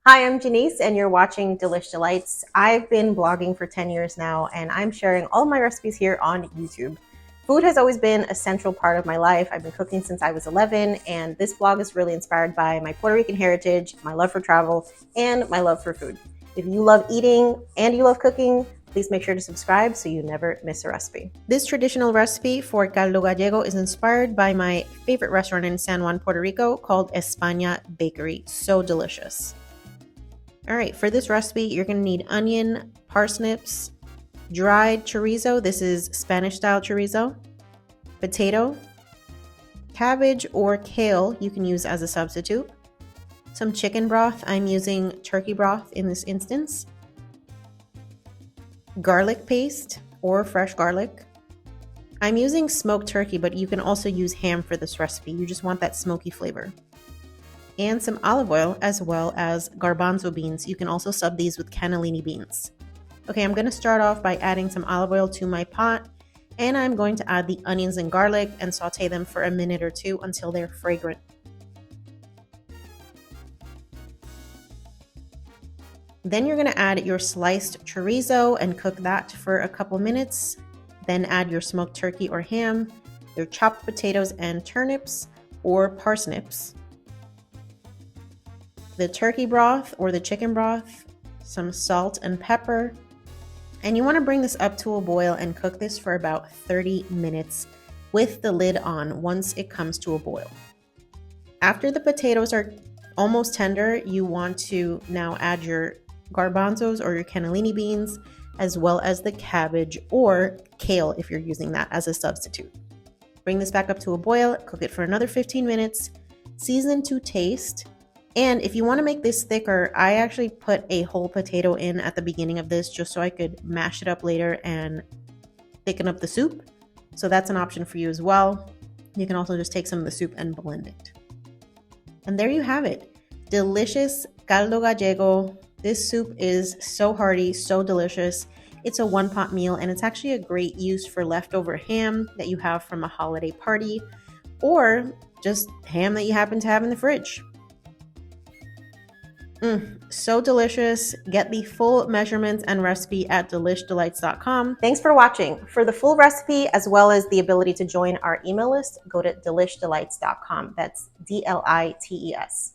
Hi, I'm Janice, and you're watching Delish D'Lites. I've been blogging for 10 years now, and I'm sharing all my recipes here on YouTube. Food has always been a central part of my life. I've been cooking since I was 11, and this blog is really inspired by my Puerto Rican heritage, my love for travel, and my love for food. If you love eating and you love cooking, please make sure to subscribe so you never miss a recipe. This traditional recipe for caldo gallego is inspired by my favorite restaurant in San Juan, Puerto Rico called España Bakery. So delicious. All right, for this recipe, you're gonna need onion, parsnips, dried chorizo, this is Spanish style chorizo, potato, cabbage or kale you can use as a substitute, some chicken broth, I'm using turkey broth in this instance, garlic paste or fresh garlic. I'm using smoked turkey, but you can also use ham for this recipe, you just want that smoky flavor. And some olive oil, as well as garbanzo beans. You can also sub these with cannellini beans. Okay, I'm going to start off by adding some olive oil to my pot, and I'm going to add the onions and garlic and saute them for a minute or two until they're fragrant. Then you're going to add your sliced chorizo and cook that for a couple minutes. Then add your smoked turkey or ham, your chopped potatoes and turnips or parsnips, the turkey broth or the chicken broth, some salt and pepper, and you want to bring this up to a boil and cook this for about 30 minutes with the lid on once it comes to a boil. After the potatoes are almost tender, you want to now add your garbanzos or your cannellini beans, as well as the cabbage or kale if you're using that as a substitute. Bring this back up to a boil, cook it for another 15 minutes, season to taste. And if you want to make this thicker, I actually put a whole potato in at the beginning of this just so I could mash it up later and thicken up the soup. So that's an option for you as well. You can also just take some of the soup and blend it. And there you have it. Delicious caldo gallego. This soup is so hearty, so delicious. It's a one-pot meal, and it's actually a great use for leftover ham that you have from a holiday party or just ham that you happen to have in the fridge. So delicious. Get the full measurements and recipe at delishdelites.com. Thanks for watching. For the full recipe, as well as the ability to join our email list, go to delishdelites.com. That's DLITES.